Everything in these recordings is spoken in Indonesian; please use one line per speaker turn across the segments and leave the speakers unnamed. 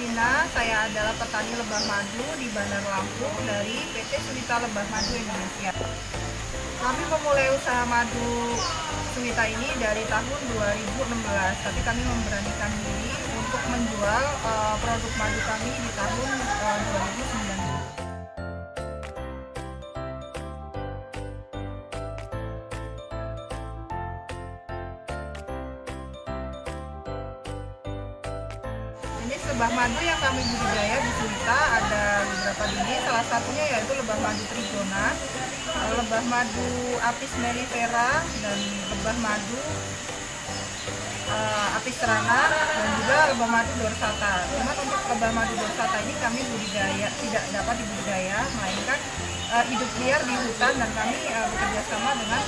Asmina, saya adalah petani lebah madu di Bandar Lampung dari PT Suwita Lebah Madu Indonesia. Kami memulai usaha madu Suwita ini dari tahun 2016, tapi kami memberanikan diri untuk menjual produk madu kami di tahun 2019. Jenis lebah madu yang kami budidaya di Suwita ada beberapa jenis, salah satunya yaitu lebah madu trigona, lebah madu apis mellifera, dan lebah madu apis cerana, dan juga lebah madu dorsata. Cuman untuk lebah madu dorsata ini kami budidaya tidak dapat dibudidaya, melainkan hidup liar di hutan, dan kami bekerja sama dengan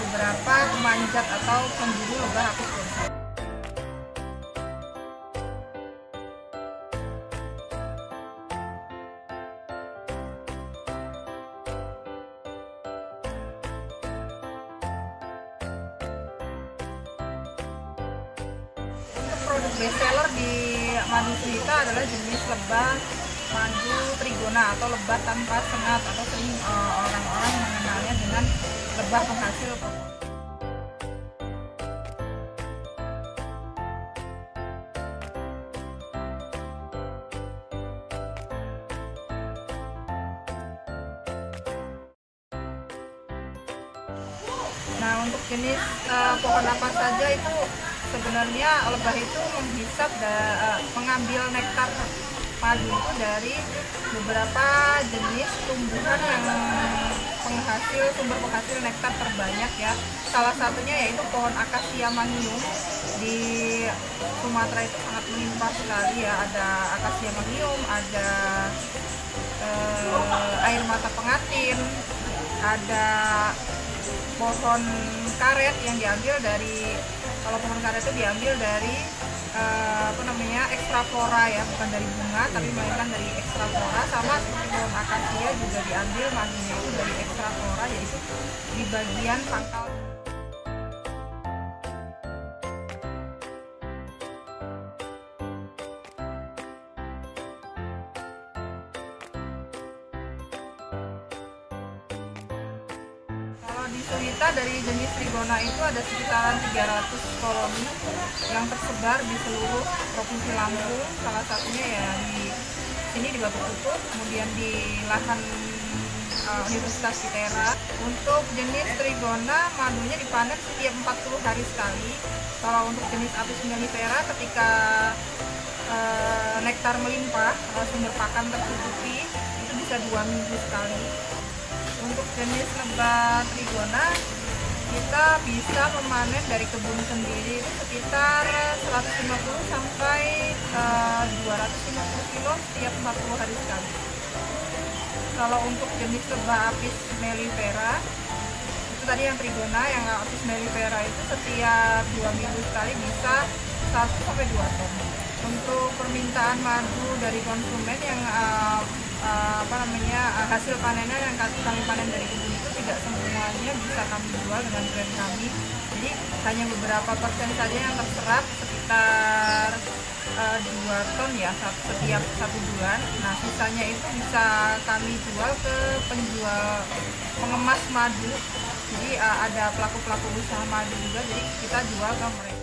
beberapa pemanjat atau pemburu lebah apis dorsata. Produk best seller di madu Suwita adalah jenis lebah madu trigona atau lebah tanpa sengat, atau sering orang-orang mengenalnya dengan lebah penghasil pokok. Nah, untuk jenis pohon apa saja itu sebenarnya lebah itu menghisap mengambil nektar madu itu dari beberapa jenis tumbuhan yang sumber penghasil nektar terbanyak ya. Salah satunya yaitu pohon akasia mangium. Di Sumatera itu sangat melimpah sekali ya, ada akasia mangium, ada air mata pengantin, ada pohon karet yang diambil dari, kalau pohon karet itu diambil dari ekstravora ya, bukan dari bunga tapi melainkan dari ekstravora. Sama seperti pohon akasia juga diambil madunya itu dari ekstravora, yaitu di bagian pangkal. Di Suwita dari jenis trigona itu ada sekitaran 300 koloni yang tersebar di seluruh provinsi Lampung. Salah satunya ya di sini di Batu Kutub, kemudian di lahan Universitas Citera. Untuk jenis trigona madunya dipanen setiap 40 hari sekali. Kalau untuk jenis apis mellifera ketika nektar melimpah, sumber pakan tercukupi, itu bisa 2 minggu sekali. Untuk jenis lebah trigona kita bisa memanen dari kebun sendiri itu sekitar 150 sampai 250 kilo setiap 40 hari sekali. Kalau untuk jenis lebah apis mellifera itu tadi yang trigona, yang apis mellifera itu setiap 2 minggu sekali bisa 1 sampai 2 ton. Untuk permintaan madu dari konsumen yang hasil panennya yang kami panen dari kebun itu tidak semuanya bisa kami jual dengan brand kami, jadi hanya beberapa persen saja yang terserap, sekitar 2 ton ya setiap 1 bulan. Nah, sisanya itu bisa kami jual ke penjual pengemas madu, jadi ada pelaku-pelaku usaha madu juga, jadi kita jual ke mereka.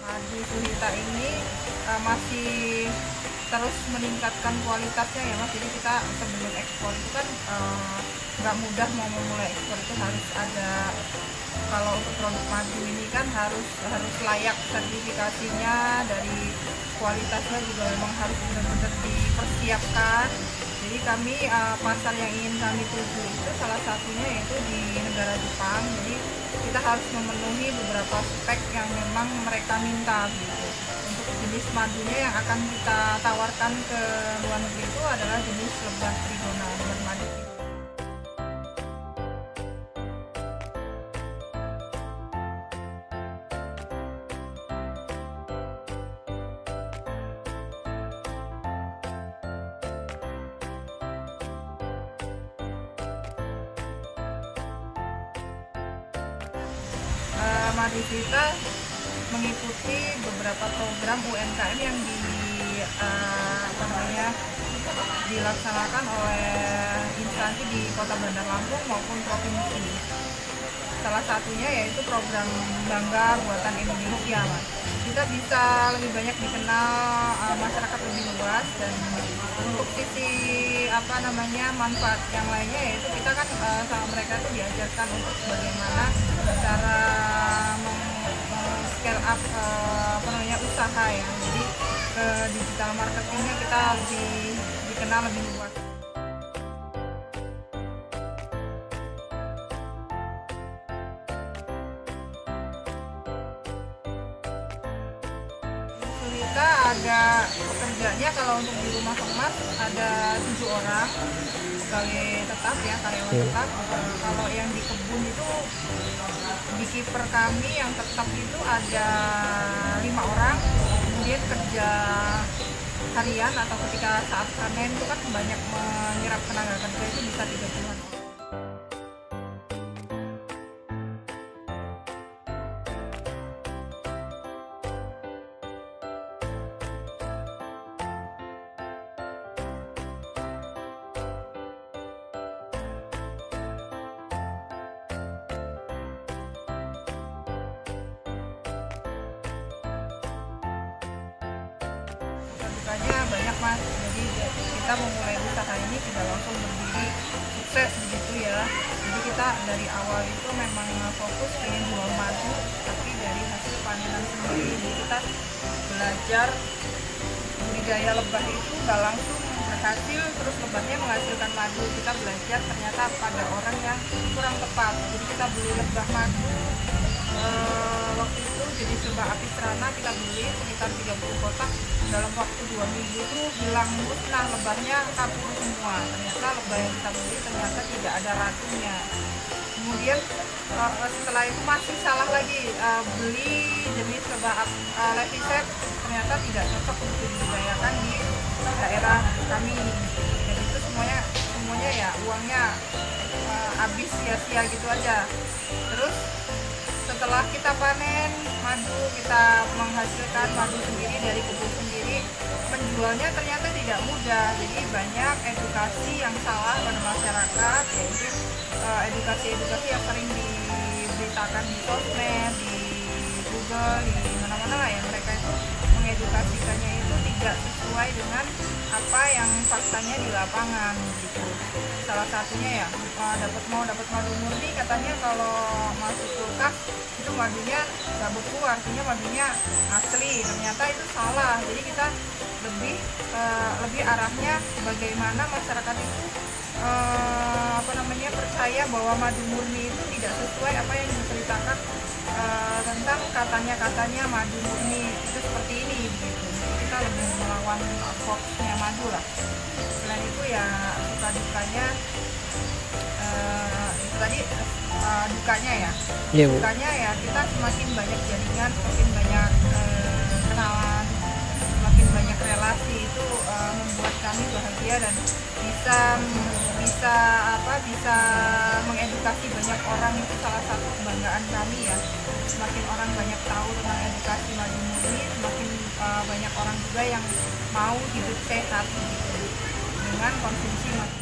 Madu Suwita ini masih terus meningkatkan kualitasnya ya Mas. Jadi kita sebelum ekspor itu kan nggak mudah, mau memulai ekspor itu harus ada, kalau untuk produk madu ini kan harus layak sertifikasinya, dari kualitasnya juga memang harus benar-benar dipersiapkan. Jadi kami pasar yang ingin kami tuju itu salah satunya yaitu di negara Jepang. Jadi kita harus memenuhi beberapa spek yang memang mereka minta gitu. Untuk jenis madunya yang akan kita tawarkan ke luar negeri itu adalah jenis lebah trigona, lebah madu. Madu Sulita mengikuti beberapa program UMKM yang dilaksanakan oleh instansi di Kota Bandar Lampung maupun provinsi. Salah satunya yaitu program Bangga Buatan Indonesia, Mas. Kita bisa lebih banyak dikenal masyarakat lebih luas, dan untuk sisi manfaat yang lainnya yaitu kita kan sama mereka tuh diajarkan untuk bagaimana cara scale up usaha ya. Jadi digital marketingnya kita lebih dikenal lebih luas. Sulita ada pekerjanya, kalau untuk di rumah kemas ada 7 orang pegawai tetap ya, karyawan tetap. Kalau yang di kebun itu beekeeper kami yang tetap itu ada 5 orang. Kemudian kerja harian atau ketika saat panen itu kan banyak menyerap tenaga kerja, itu bisa 30-an orang. Dukanya banyak, Mas. Jadi kita memulai usaha ini tidak langsung berdiri sukses begitu ya. Jadi kita dari awal itu memang fokus pengen jual madu, tapi dari hasil panenan sendiri. Jadi kita belajar budidaya lebah itu nggak langsung berhasil terus lebahnya menghasilkan madu. Kita belajar ternyata pada orang yang kurang tepat. Jadi kita beli lebah madu waktu itu jenis lebah Apistrana, kita beli sekitar 30 kotak. Dalam waktu 2 minggu itu hilang musnah, lebahnya kabur semua. Ternyata lebah yang kita beli ternyata tidak ada racunnya. Kemudian setelah itu masih salah lagi, beli jenis lebah Leviset, ternyata tidak cocok untuk dibudidayakan di daerah kami. Dan itu semuanya ya uangnya habis sia-sia gitu aja. Terus setelah kita panen madu, kita menghasilkan madu sendiri dari kebun sendiri, menjualnya ternyata tidak mudah. Jadi banyak edukasi yang salah pada masyarakat, yaitu edukasi yang sering diberitakan di sosmed, di Google, di mana-mana lah ya. Mereka itu mengedukasikannya itu tidak sesuai dengan apa yang faktanya di lapangan gitu. Salah satunya ya dapat madu murni, katanya kalau masuk kulkas itu madunya nggak beku, artinya madunya asli. Ternyata itu salah. Jadi kita lebih arahnya bagaimana masyarakat itu percaya bahwa madu murni itu tidak sesuai apa yang diceritakan tentang katanya madu murni itu seperti ini gitu. Jadi kita lebih melawan hoaxnya madu lah. Selain itu ya suka dukanya itu tadi dukanya ya. Dukanya ya kita semakin banyak jaringan, semakin banyak kenalan, semakin banyak relasi, itu membuat kami bahagia dan bisa mengedukasi banyak orang. Itu salah satu kebanggaan kami ya. Semakin orang banyak tahu tentang edukasi madu murni, semakin banyak orang juga yang mau hidup sehat gitu, dengan konsumsi madu.